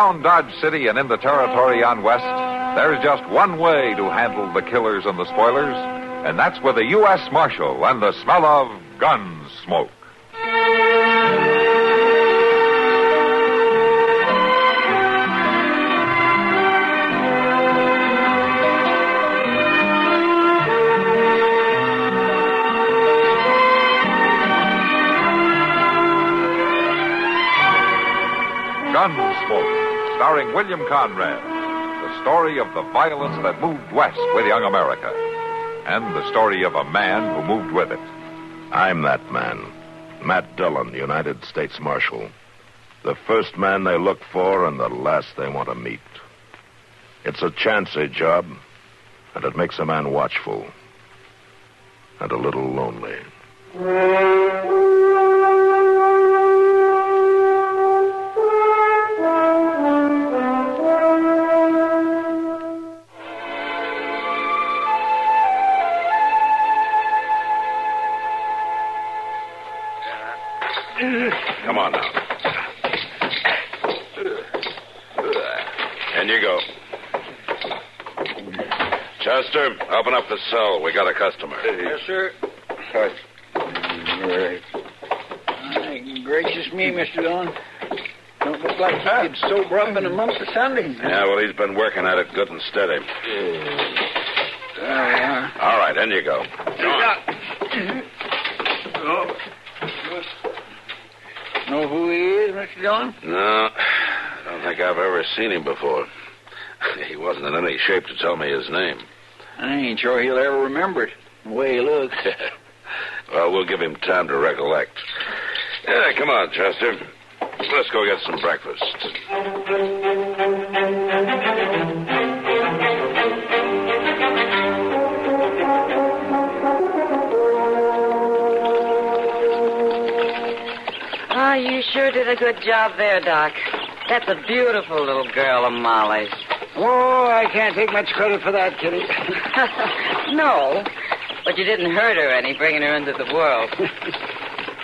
around Dodge City and in the territory on west, there's just one way to handle the killers and the spoilers, and that's with a U.S. Marshal and the smell of Gunsmoke. Gunsmoke, starring William Conrad. The story of the violence that moved west with young America. And the story of a man who moved with it. I'm that man. Matt Dillon, United States Marshal. The first man they look for and the last they want to meet. It's a chancy job, and it makes a man watchful. And a little lonely. Come on now. In you go. Chester, open up the cell. We got a customer. Yes, sir. Gracious me, Mr. Dillon. Don't look like he could sober up in a month of Sunday. Yeah, well, he's been working at it good and steady. There we are. All right, in you go. Know who he is, Mr. Dillon? No, I don't think I've ever seen him before. He wasn't in any shape to tell me his name. I ain't sure he'll ever remember it, the way he looks. Well, we'll give him time to recollect. Yeah, come on, Chester. Let's go get some breakfast. Oh, you sure did a good job there, Doc. That's a beautiful little girl of Molly's. Oh, I can't take much credit for that, Kitty. No, but you didn't hurt her any bringing her into the world.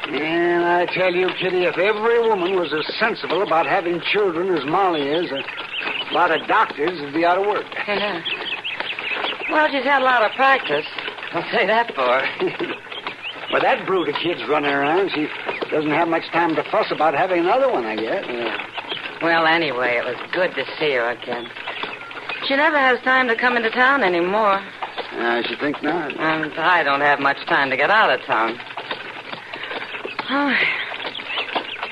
And I tell you, Kitty, if every woman was as sensible about having children as Molly is, a lot of doctors would be out of work. Well, she's had a lot of practice. I'll say that for her. With that brood of kids running around, she doesn't have much time to fuss about having another one, I guess. Well, anyway, it was good to see her again. She never has time to come into town anymore. I should think not. And I don't have much time to get out of town. Oh,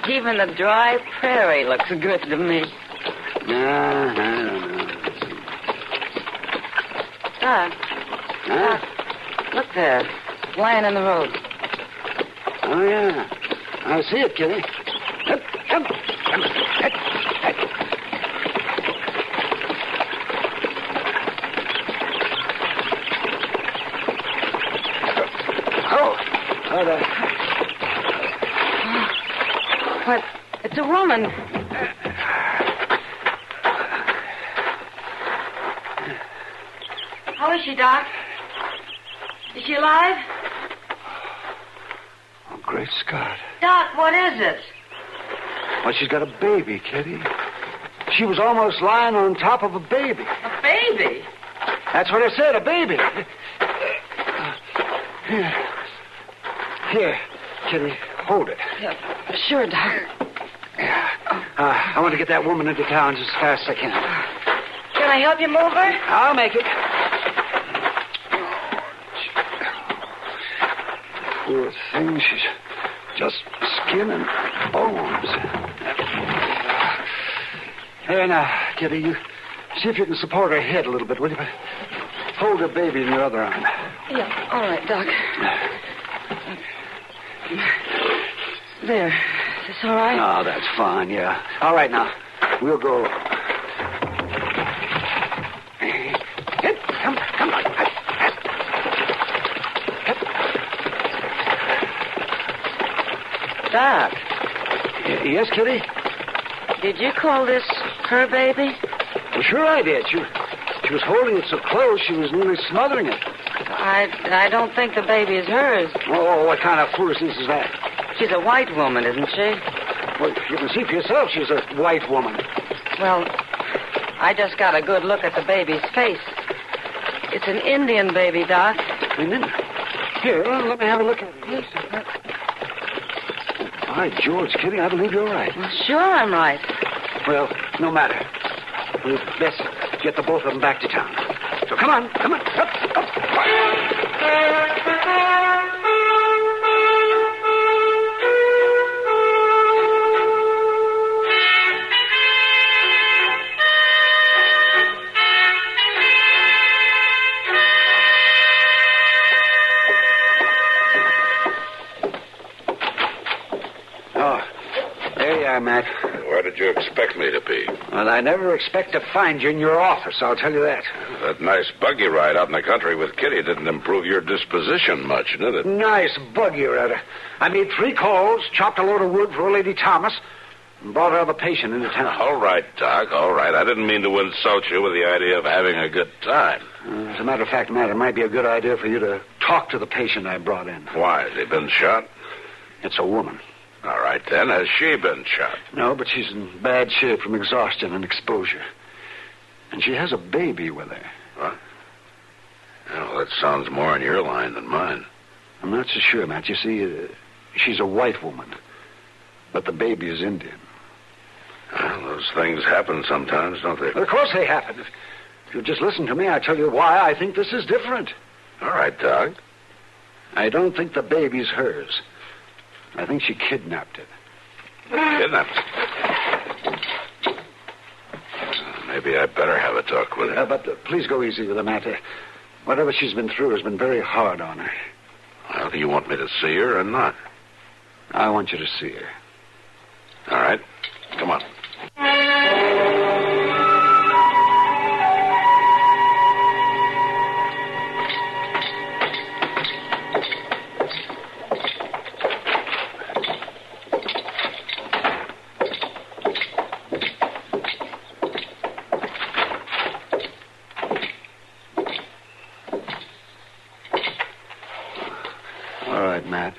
even the dry prairie looks good to me. I don't know. Doc, look there, lying in the road. Oh, yeah. I see it, Kitty. Come. What? It's a woman. How is she, Doc? Is she alive? Oh, great Scott. Doc, what is it? Well, she's got a baby, Kitty. She was almost lying on top of a baby. A baby? That's what I said, a baby. Here, Kitty, hold it. Yeah, sure, Doc. I want to get that woman into town just as fast as I can. Can I help you move her? I'll make it. Poor thing, she's just skin and bones. Here now, Kitty, you see if you can support her head a little bit, will you? Hold the baby in your other arm. Yeah, all right, Doc. There. Is this all right? Oh, that's fine, yeah. All right, now. We'll go. Come on. Doc. Yes, Kitty? Did you call this her baby? Well, sure I did. She was holding it so close she was nearly smothering it. I don't think the baby is hers. Oh, what kind of foolishness is that? She's a white woman, isn't she? Well, you can see for yourself she's a white woman. Well, I just got a good look at the baby's face. It's an Indian baby, Doc. Here, let me have a look at it. By George, Kitty, I believe you're right. Well, sure I'm right. Well, no matter. We'd best get the both of them back to town. So come on. Up. Oh, there you are, Matt. Where did you expect me to be? Well, I never expect to find you in your office, I'll tell you that. That nice buggy ride out in the country with Kitty didn't improve your disposition much, did it? Nice buggy rider. I made 3 calls, chopped a load of wood for old Lady Thomas, and brought her other patient into town. All right, Doc, all right. I didn't mean to insult you with the idea of having a good time. As a matter of fact, Matt, it might be a good idea for you to talk to the patient I brought in. Why? Has he been shot? It's a woman. All right, then. Has she been shot? No, but she's in bad shape from exhaustion and exposure. And she has a baby with her. What? Well, that sounds more in your line than mine. I'm not so sure, Matt. You see, she's a white woman, but the baby is Indian. Well, those things happen sometimes, don't they? Of course they happen. If you just listen to me, I'll tell you why I think this is different. All right, Doc. I don't think the baby's hers. I think she kidnapped it. Kidnapped? Maybe I better have a talk with her. But please go easy with her, Matt. Whatever she's been through has been very hard on her. Well, do you want me to see her or not? I want you to see her. All right. Come on. All right, Matt.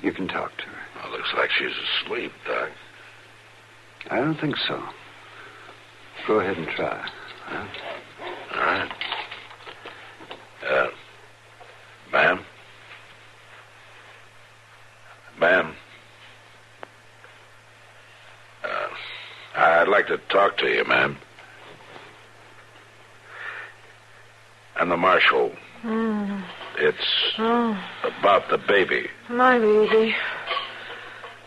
You can talk to her. Well, looks like she's asleep, Doc. I don't think so. Go ahead and try. Huh? All right. Ma'am? Ma'am? I'd like to talk to you, ma'am. I'm the marshal. It's about the baby. My baby.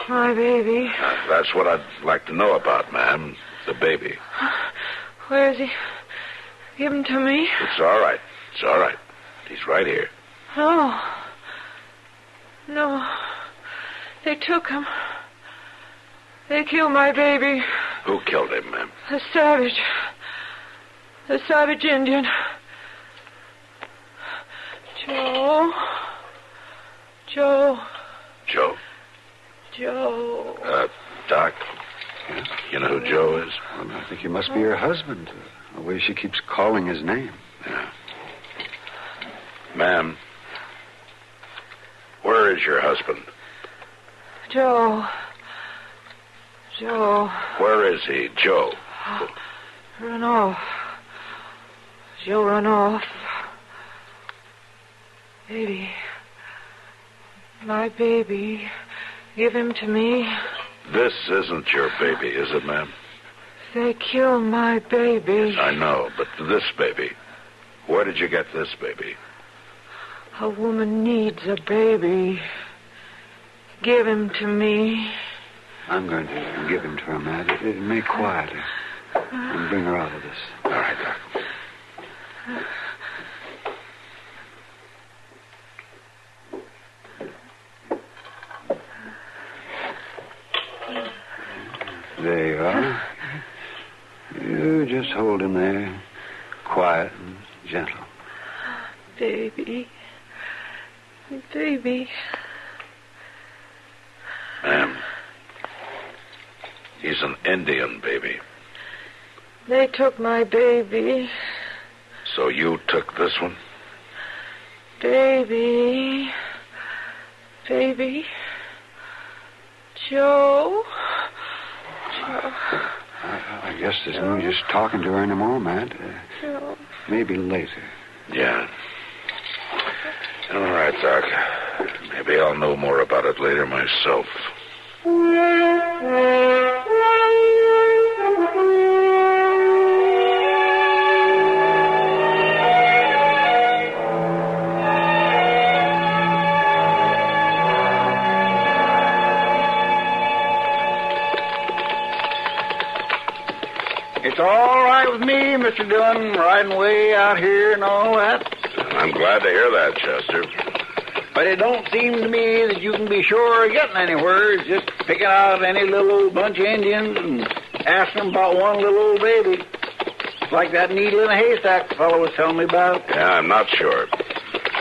My baby. That's what I'd like to know about, ma'am. The baby. Where is he? Give him to me. It's all right. It's all right. He's right here. Oh. No. They took him. They killed my baby. Who killed him, ma'am? The savage. The savage Indian. Joe. Joe. Joe? Joe. Doc? Yeah? You know who Joe is? Well, I think he must be her husband. The way she keeps calling his name. Yeah. Ma'am, where is your husband? Joe. Joe. Where is he, Joe? Run off. Joe run off. Baby. My baby. Give him to me. This isn't your baby, is it, ma'am? They killed my baby. I know, but this baby. Where did you get this baby? A woman needs a baby. Give him to me. I'm going to give him to her, Matt. It may quiet her and bring her out of this. All right, Doc. There you are. You just hold him there, quiet and gentle. Baby. Baby. Ma'am, he's an Indian baby. They took my baby. So you took this one? Baby. Baby. Joe. Joe. I guess there's no use talking to her anymore, Matt. Maybe later. Yeah. All right, Doc. Maybe I'll know more about it later myself. It's all right with me, Mr. Dillon, riding way out here and all that. I'm glad to hear that, Chester. But it don't seem to me that you can be sure of getting anywhere just picking out any little old bunch of Indians and asking them about one little old baby. Like that needle in a haystack the fellow was telling me about. Yeah, I'm not sure.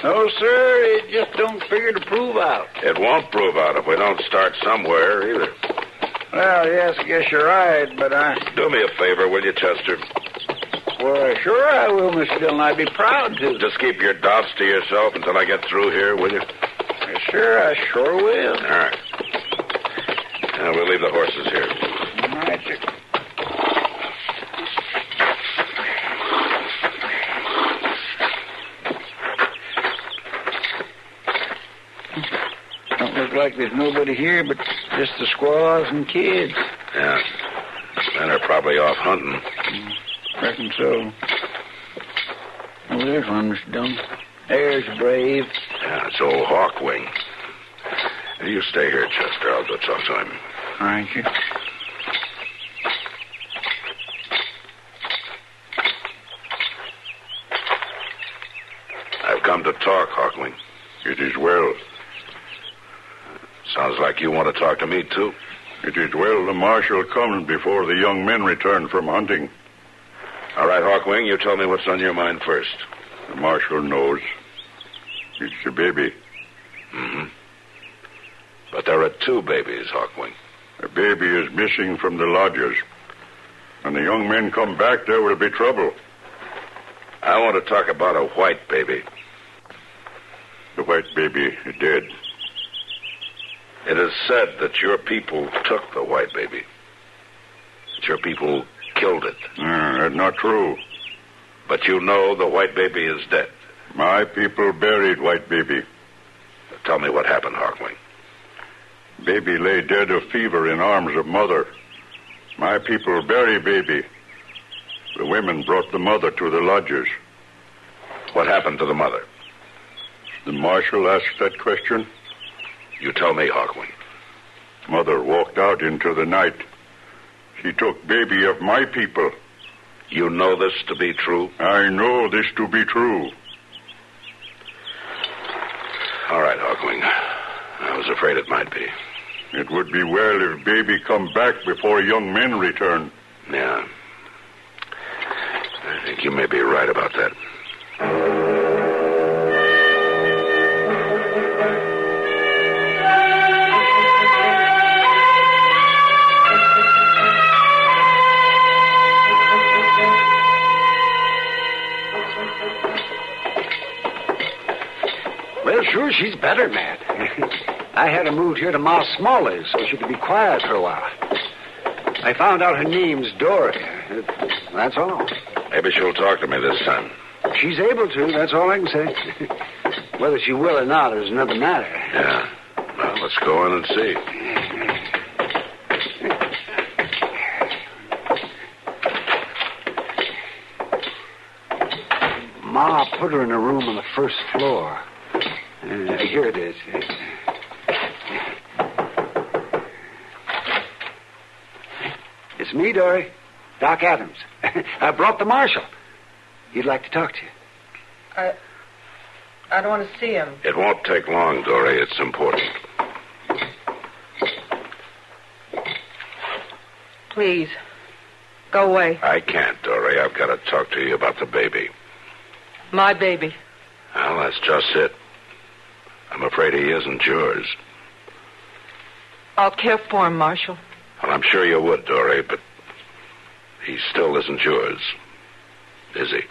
No, sir, it just don't figure to prove out. It won't prove out if we don't start somewhere either. Well, yes, I guess you're right, but Do me a favor, will you, Chester? Well, sure I will, Mr. Dillon. I'd be proud to. Just keep your doubts to yourself until I get through here, will you? Sure, I sure will. All right. Now, we'll leave the horses here. All right, sir. Don't look like there's nobody here but just the squaws and kids. Yeah. Men are probably off hunting. Reckon so. Oh, there's one, Mr. Dillon. There's Brave. Yeah, it's old Hawkwing. You stay here, Chester. I'll go talk to him. All right, sir. I've come to talk, Hawkwing. It is well. Sounds like you want to talk to me, too. It is well the marshal comes before the young men return from hunting. All right, Hawkwing, you tell me what's on your mind first. The marshal knows. It's the baby. Mm-hmm. But there are two babies, Hawkwing. The baby is missing from the lodges. When the young men come back, there will be trouble. I want to talk about a white baby. The white baby is dead. It is said that your people took the white baby. That your people killed it. That's not true. But you know the white baby is dead. My people buried white baby. Tell me what happened, Hawkwing. Baby lay dead of fever in arms of mother. My people bury baby. The women brought the mother to the lodges. What happened to the mother? The marshal asked that question. You tell me, Hawkwing. Mother walked out into the night. She took baby of my people. You know this to be true? I know this to be true. All right, Hawkwing. I was afraid it might be. It would be well if baby come back before young men return. Yeah. I think you may be right about that. Well, sure, she's better, Matt. I had her moved here to Ma Smalley's so she could be quiet for a while. I found out her name's Dory. That's all. Maybe she'll talk to me this time. She's able to, that's all I can say. Whether she will or not is another matter. Yeah. Well, let's go in and see. Ma put her in a room on the first floor. Here it is. It's me, Dory. Doc Adams. I brought the marshal. He'd like to talk to you. I don't want to see him. It won't take long, Dory. It's important. Please, go away. I can't, Dory. I've got to talk to you about the baby. My baby. Well, that's just it. I'm afraid he isn't yours. I'll care for him, Marshal. Well, I'm sure you would, Dory, but he still isn't yours. Is he?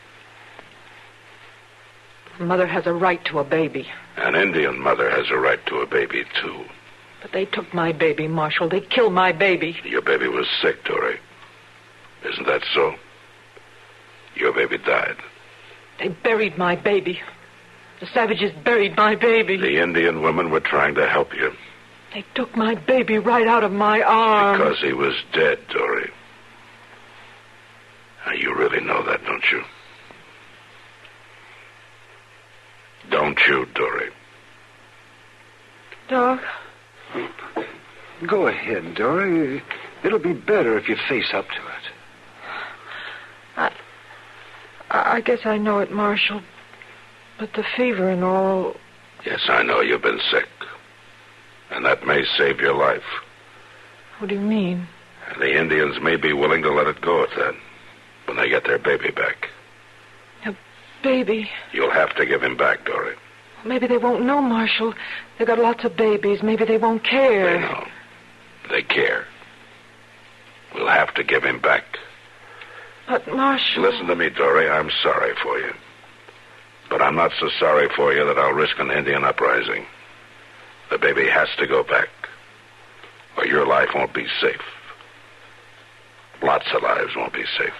Mother has a right to a baby. An Indian mother has a right to a baby, too. But they took my baby, Marshal. They killed my baby. Your baby was sick, Dory. so? Your baby died. They buried my baby. The savages buried my baby. The Indian women were trying to help you. They took my baby right out of my arms. Because he was dead, Dory. Now, you really know that, don't you? Don't you, Dory? Doc? Go ahead, Dory. It'll be better if you face up to it. I guess I know it, Marshal. But the fever and all... Yes, I know you've been sick. And that may save your life. What do you mean? And the Indians may be willing to let it go at that when they get their baby back. A baby? You'll have to give him back, Dory. Maybe they won't know, Marshal. They've got lots of babies. Maybe they won't care. They know. They care. We'll have to give him back. But, Marshal... Listen to me, Dory. I'm sorry for you. But I'm not so sorry for you that I'll risk an Indian uprising. The baby has to go back, or your life won't be safe. Lots of lives won't be safe.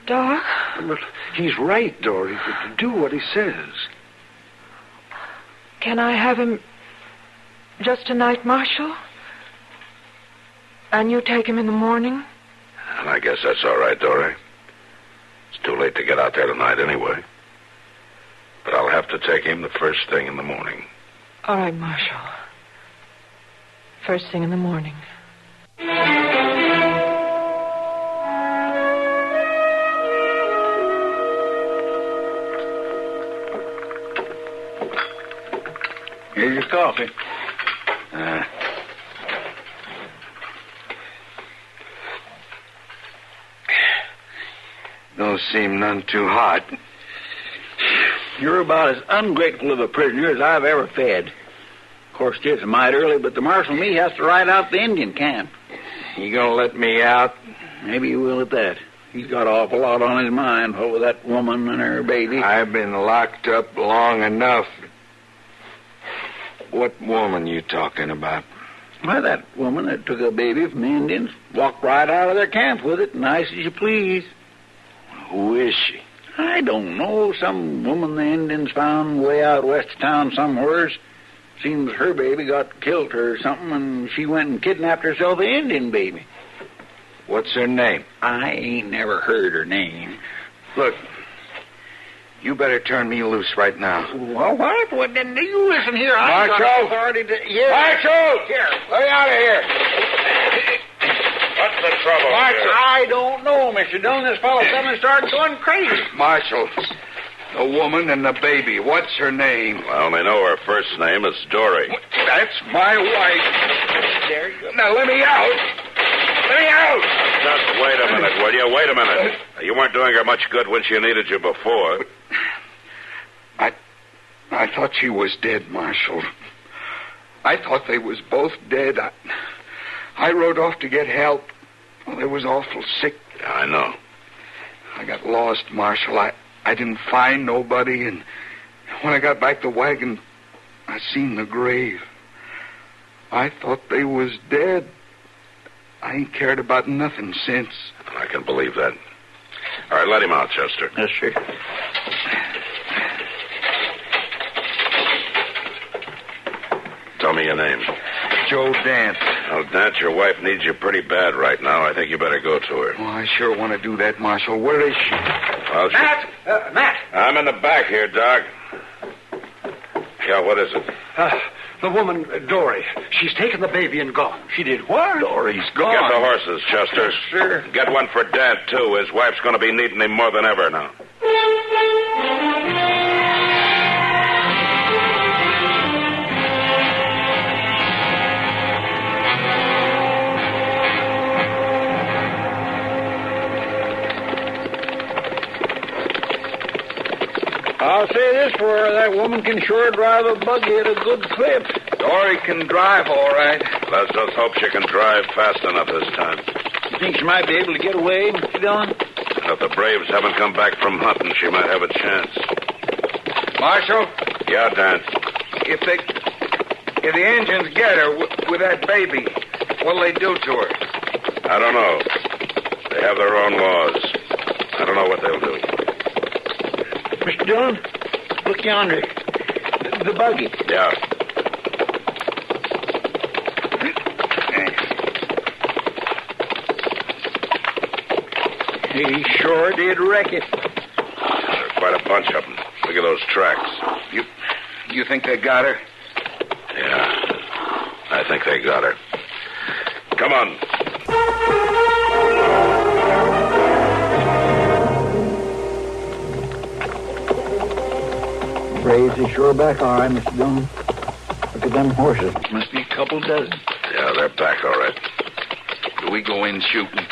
Doc? Well, he's right, Dory. Do what he says. Can I have him just tonight, Marshal? And you take him in the morning? And I guess that's all right, Dory. It's too late to get out there tonight anyway. But I'll have to take him the first thing in the morning. All right, Marshal. First thing in the morning. Here's your coffee. Don't seem none too hot. You're about as ungrateful of a prisoner as I've ever fed. Of course, it's mighty early, but the marshal and me has to ride out the Indian camp. You gonna let me out? Maybe you will at that. He's got an awful lot on his mind over that woman and her baby. I've been locked up long enough. What woman you talking about? Why, that woman that took a baby from the Indians, walked right out of their camp with it, nice as you please. Who is she? I don't know. Some woman the Indians found way out west of town somewheres. Seems her baby got killed or something, and she went and kidnapped herself an Indian baby. What's her name? I ain't never heard her name. Look, you better turn me loose right now. Well, what? Well, then you listen here. I've got Marshal! authority to... Here. Marshal! Here. Let me out of here. What's the trouble? Marshal, I don't know, Mr. Dillon. This fellow suddenly started going crazy. Marshal, the woman and the baby, what's her name? I only know her first name is Dory. That's my wife. There you go. Now let me out. Let me out. Just wait a minute, will you? Wait a minute. You weren't doing her much good when she needed you before. I thought she was dead, Marshal. I thought they was both dead. I rode off to get help. Well, they was awful sick. Yeah, I know. I got lost, Marshal. I didn't find nobody, and when I got back the wagon, I seen the grave. I thought they was dead. I ain't cared about nothing since. I can believe that. All right, let him out, Chester. Yes, sir. Tell me your name. Joe Dance. Well, Dant, your wife needs you pretty bad right now. I think you better go to her. Oh, I sure want to do that, Marshal. Where is she? Well, Matt! Matt! I'm in the back here, Doc. Yeah, what is it? The woman, Dory. She's taken the baby and gone. She did what? Dory's gone. Get the horses, Chester. Yes, sir. Get one for Dant, too. His wife's going to be needing him more than ever now. I'll say this for her. That woman can sure drive a buggy at a good clip. Dory can drive, all right. Let's just hope she can drive fast enough this time. You think she might be able to get away, Mr. Dillon? If the Braves haven't come back from hunting, she might have a chance. Marshal, Yeah, Dant. if the Indians get her with that baby, what'll they do to her? I don't know. They They have their own laws. I don't know what they'll do. Mr. Dillon, look yonder. The buggy. Yeah. He sure did wreck it. There are quite a bunch of them. Look at those tracks. You think they got her? Yeah. I think they got her. Come on. Braves is sure back all right, Mr. Dillon. Look at them horses. Must be a couple dozen. Yeah, they're back all right. Do we go in shooting?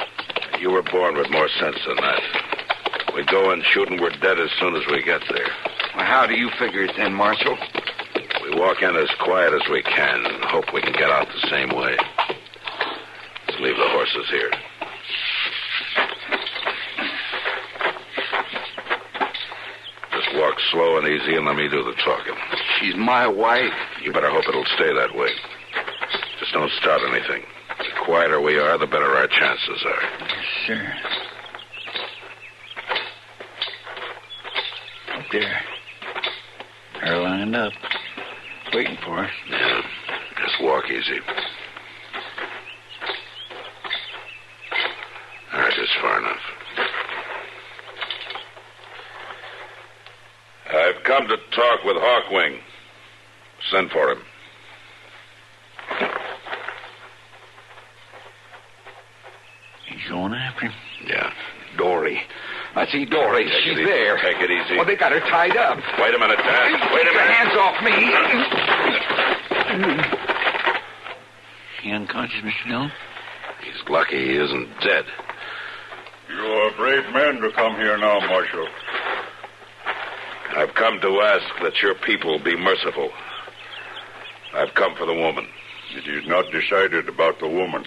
You were born with more sense than that. We go in shooting, we're dead as soon as we get there. Well, how do you figure it then, Marshal? We walk in as quiet as we can and hope we can get out the same way. Let's leave the horses here. Just walk slow and easy and let me do the talking. She's my wife. You better hope it'll stay that way. Just don't start anything. The quieter we are, the better our chances are. Sure. Up there. They're lined up. Waiting for us. Yeah, just walk easy. All right, just far enough. I've come to talk with Hawkwing. Send for him. He's going after him. Yeah. Dory. I see Dory. Take She's it easy. there. Take it easy. Well, they got her tied up. Wait a minute, Dad. Wait a Get your minute. hands off me. He unconscious, Mr. Dillon? He's lucky he isn't dead. You're a brave man to come here now, Marshal. I've come to ask that your people be merciful. I've come for the woman. It is not decided about the woman.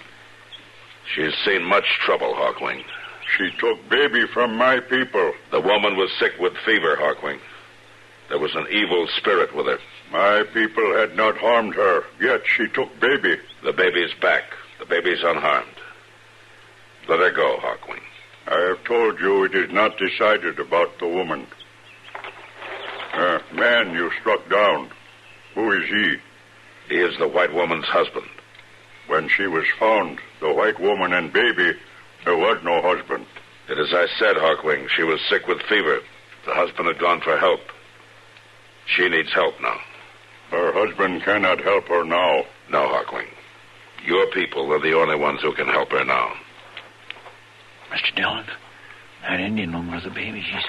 She's seen much trouble, Hawkwing. She took baby from my people. The woman was sick with fever, Hawkwing. There was an evil spirit with her. My people had not harmed her, yet she took baby. The baby's back. The baby's unharmed. Let her go, Hawkwing. I have told you it is not decided about the woman. Man you struck down. Who is he? He is the white woman's husband. When she was found, the white woman and baby, there was no husband. It is as I said, Hawkwing. She was sick with fever. The husband had gone for help. She needs help now. Her husband cannot help her now. No, Hawkwing. Your people are the only ones who can help her now. Mr. Dillon, that Indian woman with the baby, she's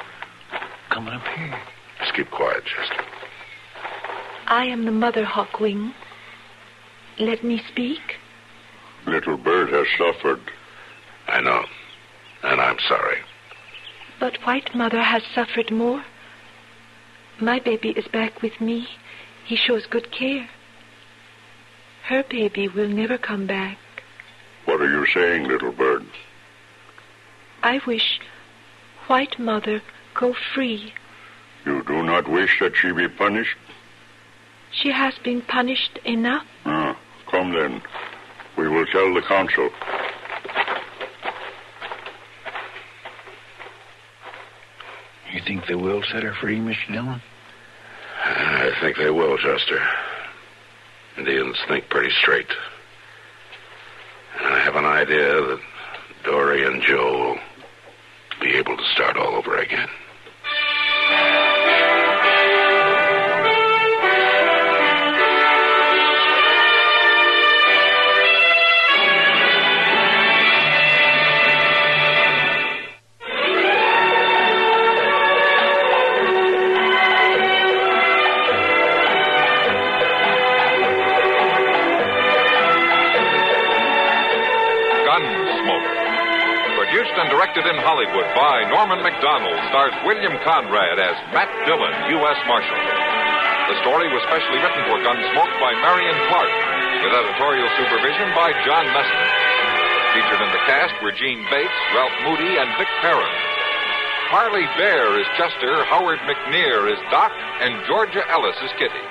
coming up here. Just keep quiet, Chester. I am the mother, Hawkwing. Let me speak. Little Bird has suffered. I know. And I'm sorry. But White Mother has suffered more. My baby is back with me. He shows good care. Her baby will never come back. What are you saying, Little Bird? I wish White Mother go free. You do not wish that she be punished? She has been punished enough. Come then. We will tell the council. You think they will set her free, Mr. Dillon? I think they will, Chester. Indians think pretty straight. And I have an idea that Dory and Joe will be able to start all over again. Gunsmoke. Produced and directed in Hollywood by Norman Macdonald, stars William Conrad as Matt Dillon, U.S. Marshal. The story was specially written for Gunsmoke by Marion Clark, with editorial supervision by John Meston. Featured in the cast were Gene Bates, Ralph Moody, and Vic Perrin. Harley Bear is Chester, Howard McNear is Doc, and Georgia Ellis is Kitty.